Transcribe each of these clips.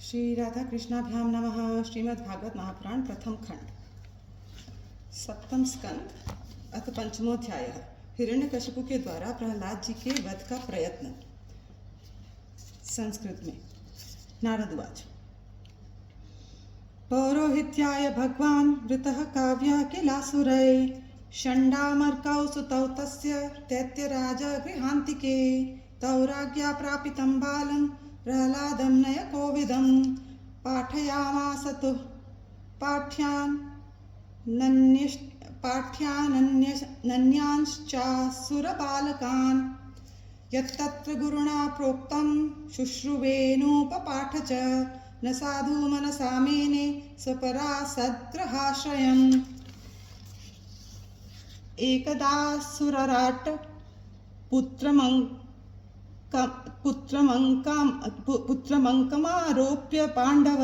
श्री राधा कृष्णाभ्यां नमः। श्रीमद् भागवत महापुराण प्रथम खंड सप्तम स्कंद अथ पंचमोध्याय। हिरण्यकशिपु के द्वारा प्रहलाद जी के वध का प्रयत्न। संस्कृत में नारदवाच। पौरोहित्याय भगवान् वृतः काव्या किलासुरै षण्डामर्कौ सुतौ तस्य दैत्यराज गृहान्तिके तौ राज्ञा प्रापितं बालं प्रहलादं नय कोविदं पाठयामास तु पाठ्यानन्यांश्चासुरबालकान् यत्तत्र गुरुणा प्रोक्तं शुश्रुवेणुपपाठ च न साधु मनसा मेने स्वपरा सद्ग्रहाश्रयम्। एकदा सुरराट पुत्रमङ्कमारोप्य पाण्डव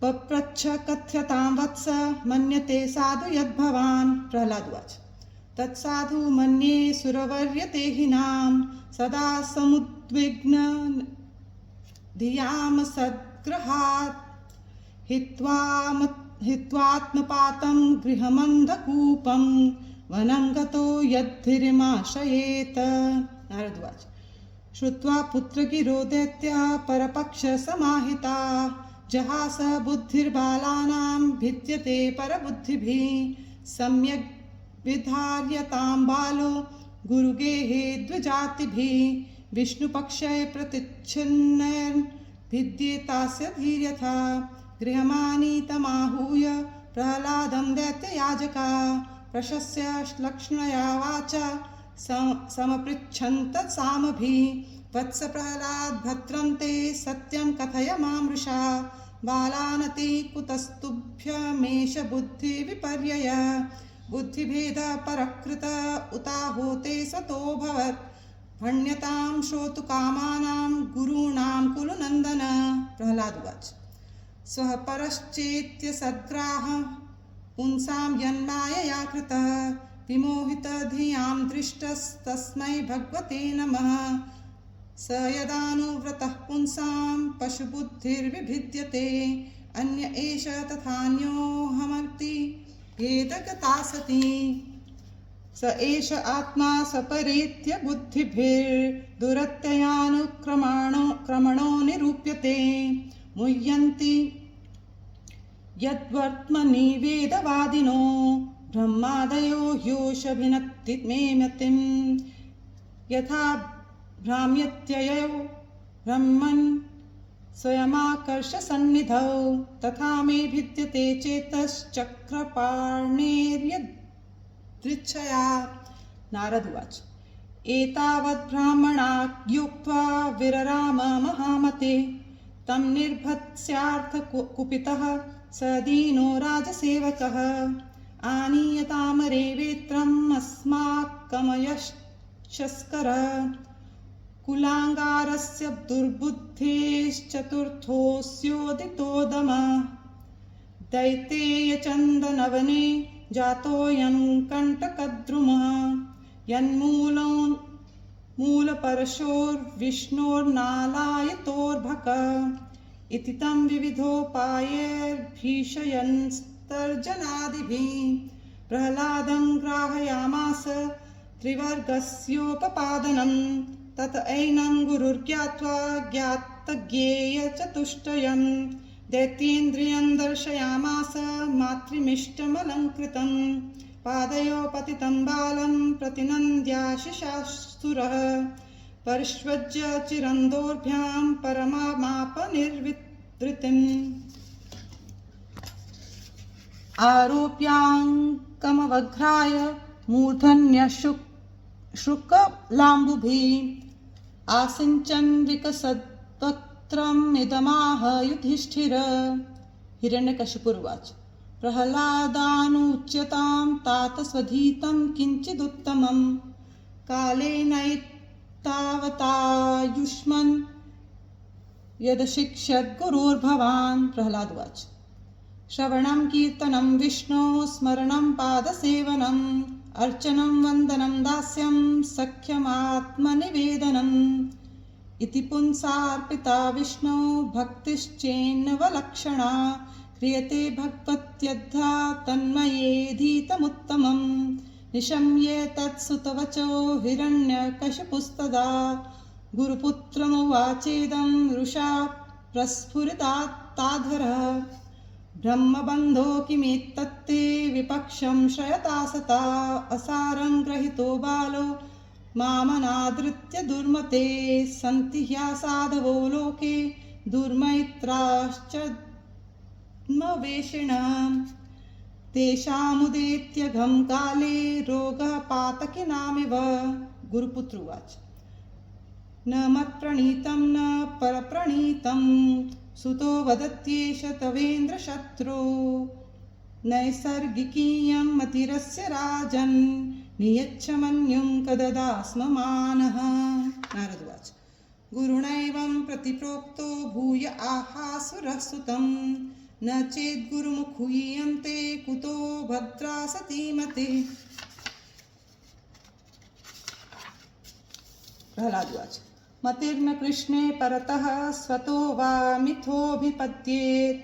पप्रच्छ कथ्यतां वत्स मन्यते साधु यद्भवान्। प्रहलादवाच। तत्साधु मन्ये सुरवर्य ते हीनां सदा समुद्विग्न धियां सद्ग्रहात् हित्वात्मपातं गृहमन्धकूपं वनं गतो यद्धिरिमाश्रयेत। नारदवाच। श्रुत्वा पुत्रगिरो दैत्यः परपक्ष समाहिता जहास बुद्धिर्बालानां भिद्यते परबुद्धिभिः सम्यग् विधार्यतां बालो गुरुगेहे द्विजातिभिः विष्णुपक्षे प्रतिच्छिन्नैर् भिद्येतास्य धीर्यथा गृहमानीतमाहूय प्रहलादं दैत्ययाजका प्रशस्य लक्ष्मणया वाचा समपृच्छन्त सामभिः वत्स प्रहलाद भद्रं ते सत्यं कथय मामृषा बालानति कुतस्तुभ्यमेष बुद्धि विपर्यय बुद्धिभेद परकृत उताहोते सतोऽभवत् भण्यतां श्रोतु कामानां गुरूणां कुलु नन्दन। प्रहलादवाच। स्वः परश्चेत्य सद्ग्राह पुंसां यन्मायया कृतः विमोहितधियां दृष्टस्तस्मै भगवते नमः स यदानुव्रतः पुंसां पशुबुद्धिर्विभिद्यते अन्य एष तथान्योऽहमर्ति भेदगता सती स एष आत्मा सपरेत्य बुद्धिभिर्दुरत्ययानुक्रमणो निरूप्यते मुह्यन्ति यद्वर्त्मनि वेदवादिनो ब्रह्मादयो ह्योषभिनत्ति मे मतिं यथा भ्राम्यत्ययो ब्रह्मन् स्वयमाकर्षसन्निधौ तथा मे भिद्यते चेतश्चक्रपाणेर्यदृच्छया। नारदवाच। एतावत् ब्राह्मणाज्ञोक्त्वा विरराम महामते तं निर्भत्स्यार्थ कुपितः स दीनो राजसेवकः आनीयतामरे वेत्रम् अस्माकमयश्चस्कर कुलाङ्गारस्य दुर्बुद्धेश्चतुर्थोऽस्योदितोदम दैतेयचन्दनवने जातोऽयं कण्टकद्रुमः यन्मूलपरशोर्विष्णोर्नालायतोर्भक इति तं विविधोपायैर्भीषयन्स्तर्जनादिभिः प्रहलादं ग्राहयामास त्रिवर्गस्योपपादनं तत एनं गुरुर्ज्ञात्वा ज्ञातज्ञेयचतुष्टयं दैत्येन्द्रियं दर्शयामास मातृमिष्टमलङ्कृतं पादयो पतितं बालं प्रतिनन्द्याशिषासुरः परिष्वज्य चिरन्दोर्भ्यां परमामापनिर्वृतिम् आरोप्याङ्कमवघ्राय मूर्धन्यशुक्लाम्बुभिः आसिञ्चन् विकसद्वक्त्रम् इदमाह युधिष्ठिर। हिरण्यकशिपुर्वाच। प्रहलादानुच्यतां तात स्वधीतं किञ्चिदुत्तमं कालेनैतावतायुष्मन् यदशिक्षद्गुरुर्भवान्। प्रहलादवाच। श्रवणं कीर्तनं विष्णोः स्मरणं पादसेवनम् अर्चनं वन्दनं दास्यं सख्यमात्मनिवेदनं इति पुंसार्पिता विष्णो भक्तिश्चेन्नवलक्षणा क्रियते भगवत्यद्धा तन्मयेधीतमुत्तमम् निशम्ये तत्सुतवचो हिरण्यकशिपुस्तदा गुरुपुत्रमुवाचेदं रुषा प्रस्फुरिताधरः ब्रह्मबन्धो किमेतत्ते विपक्षं श्रयतासता असारं ग्रहीतो बालो मामनादृत्य दुर्मते सन्ति ह्यासाधवो लोके दुर्मैत्राश्चद्मवेषिणां तेषामुदेत्यघं काले रोगः पातकिनामिव। गुरुपुत्र उवाच न मत्प्रणीतं न परप्रणीतं सुतो वदत्येष तवेन्द्रशत्रो नैसर्गिकीयं मतिरस्य राजन् नियच्छ मन्युं कददास्म मानः। नारद उवाच गुरुणैवं प्रतिप्रोक्तो भूय आहासुरः सुतं न चेत् गुरुमुखुय्यन्ते कुतो भद्रा सतीमते। प्रह्लाद उवाच मतिर्न कृष्णे परतः स्वतो वा मिथोऽभिपद्येत्।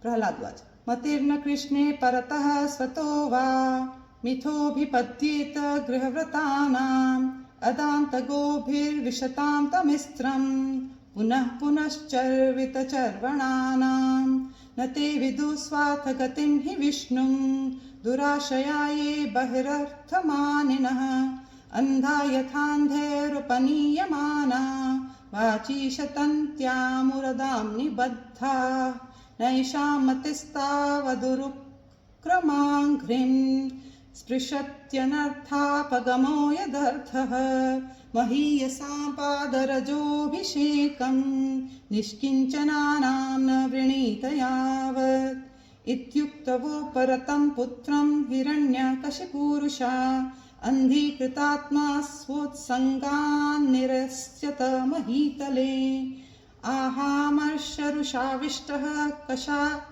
प्रह्लाद उवाच मतिर्न कृष्णे परतः स्वतो वा मिथोऽभिपद्येत गृहव्रतानाम् अदान्तगोभिर्विशतां तमिस्त्रं पुनः पुनश्चर्वितचर्वणानां न ते विदुस्वाथ गतिं हि विष्णुं दुराशया ये बहिरर्थमानिनः अन्धा यथान्धैरुपनीयमाना वाचीशतन्त्यामुरदां निबद्धा नैषां मतिस्तावदुरुक्रमाङ्घ्रिं स्पृशत्यनर्थापगमो यदर्थः महीयसां पादरजोऽभिषेकं निष्किञ्चनानां न वृणीत यावत् इत्युक्तवो परतं पुत्रं हिरण्यकशिपूरुषा अन्धीकृतात्मा स्वोत्सङ्गान्निरस्यत महीतले आहामर्षरुषाविष्टः कषायीभूतलोचनः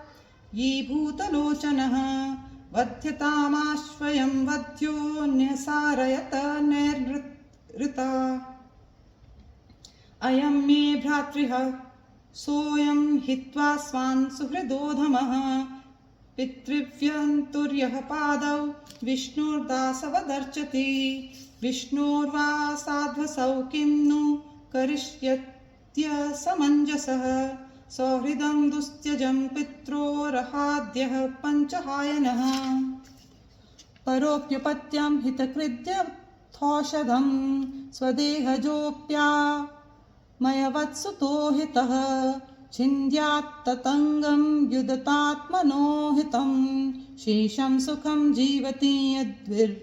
वध्यतामाश्वयं वध्यो न्यसारयत नैर्ऋता अयं मे भ्रातृः सोऽयं हित्वा स्वान् सुहृदोधमः पितृव्यन्तुर्यः पादौ विष्णुर्दासवदर्चति विष्णोर्वा साध्वसौ किं नु करिष्यत्यसमञ्जसः सौहृदं दुस्त्यजं पित्रोरहाद्यः पञ्चहायनः परोऽप्युपत्यं हितकृत्यथौषधं स्वदेहजोऽप्यामयवत्सुतो हितः छिन्द्यात्ततङ्गं युदतात्मनो हितं शेषं सुखं जीवति यद्विर्वर्जनात्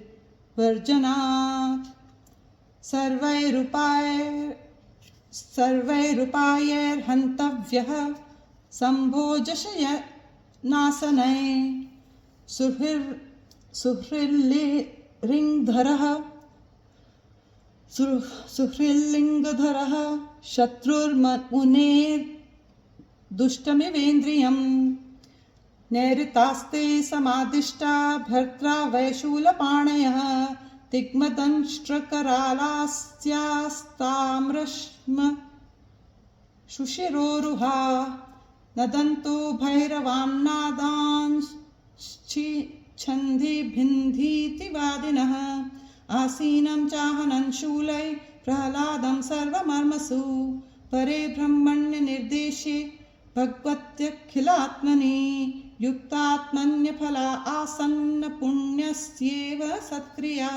सर्वैरुपायैर्हन्तव्यः सम्भोजशयनासनै सुहृल्लिङ्गधरः शत्रुर्मुनेर्दुष्टमिवेन्द्रियं नैऋतास्ते समादिष्टा भर्त्रा वैशूलपाणयः तिग्मदंष्ट्रकरालास्यास्ताम्रश्म शुशिरोरुहा नदन्तो भैरवान्नादांश्छन्दिभिन्धीतिवादिनः आसीनं चाहनं शूलै प्रह्लादं सर्वमर्मसु परे ब्रह्मण्यनिर्देशे भगवत्यखिलात्मनि युक्तात्मन्यफला आसन्न पुण्यस्येव सत्क्रिया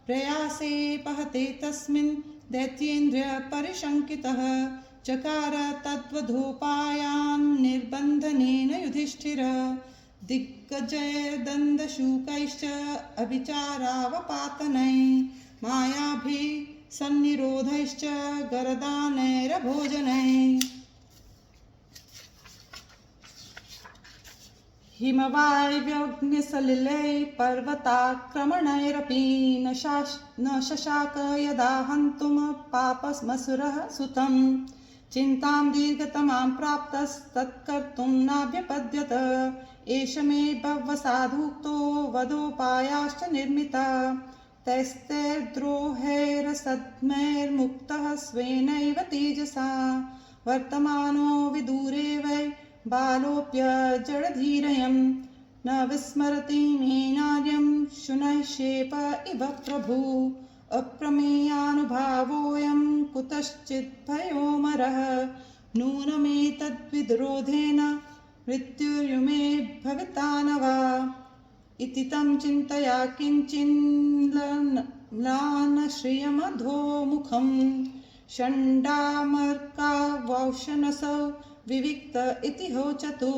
प्रयासे पहते तस्मिन् दैत्येन्द्रियपरिशङ्कितः चकार तद्वधोपायान् निर्बन्धनेन युधिष्ठिर दिग्गजैर्दन्दशूकैश्च अभिचारावपातनै मायाभिः सन्निरोधैश्च गरदानैरभोजनै हिमवायव्यग्निसलिलै पर्वताक्रमणैरपि न शशाक यदा हन्तुं पापमसुरः सुतं चिन्तां दीर्घतमां प्राप्तस्तत्कर्तुं नाभ्यपद्यत एष मे भवसाधुक्तो वधोपायाश्च निर्मिता तैस्तैर्द्रोहैरसद्मैर्मुक्तः स्वेनैव तेजसा वर्तमानो विदूरे वै बालोऽप्यजडधीरयं न विस्मरति मेनार्यं शुनैः शेप इव प्रभु अप्रमेयानुभावोऽयं कुतश्चित् भयोमरः नूनमेतद्विरोधेन मृत्युर्युमे भविता न वा इति तं चिन्तया किञ्चिन्म्लानश्रियमधोमुखं षण्डामर्कावौशनसौ विविक्त इति होचतु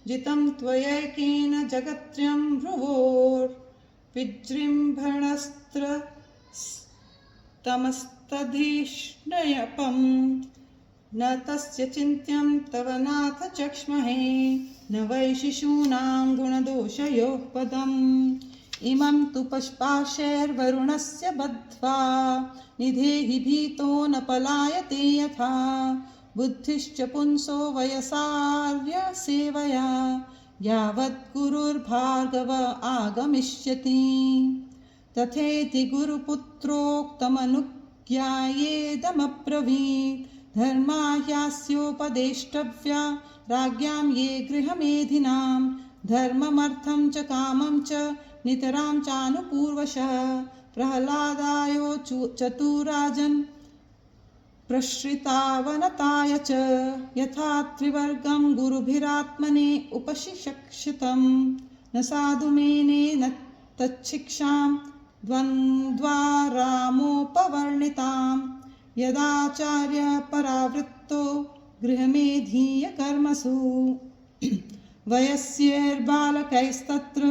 जितं त्वयैकेन जगत्त्रयं भ्रुवोर्विजृम्भणस्त्रस्तमस्तधिष्णयपम् न तस्य चिन्त्यं तव नाथ चक्ष्महे न वै शिशूनां गुणदोषयोः पदम् इमं तु पशुपाशैर्वरुणस्य बद्ध्वा निधेहि भीतो न पलायते यथा बुद्धिश्च पुंसो वयसार्यसेवया यावत् गुरुर्भार्गव आगमिष्यति तथेति गुरुपुत्रोक्तमनुज्ञायेदमब्रवीत् धर्मा ह्यास्योपदेष्टव्या राज्ञां ये गृहमेधिनां धर्ममर्थं च कामं च नितरां चानुपूर्वशः प्रह्लादायो चतुराजन् प्रश्रितावनताय च यथा त्रिवर्गं गुरुभिरात्मने उपशिक्षितं न साधुमेने न तच्छिक्षां द्वन्द्वारामोपवर्णितां यदाचार्य परावृत्तो गृहमेधीयकर्मसु वयस्यैर्बालकैस्तत्र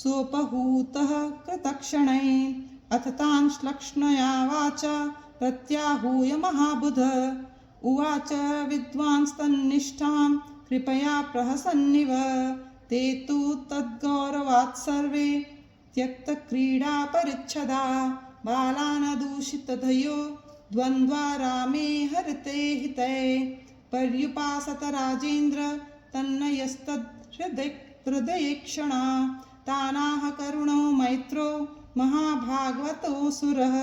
सोपहूतः कृतक्षणैः अथ तान् श्लक्ष्णया वाचा प्रत्याहूय महाबुध उवाच विद्वांस्तन्निष्ठां कृपया प्रहसन्निव ते तु तद्गौरवात् सर्वे त्यक्तक्रीडापरिच्छदा बालानदूषितधयो द्वन्द्वारामे हरते हिते पर्युपासत राजेन्द्र तन्नयस्तद्हृदयेक्षणा तानाह करुणो मैत्रो महाभागवतोऽसुरः।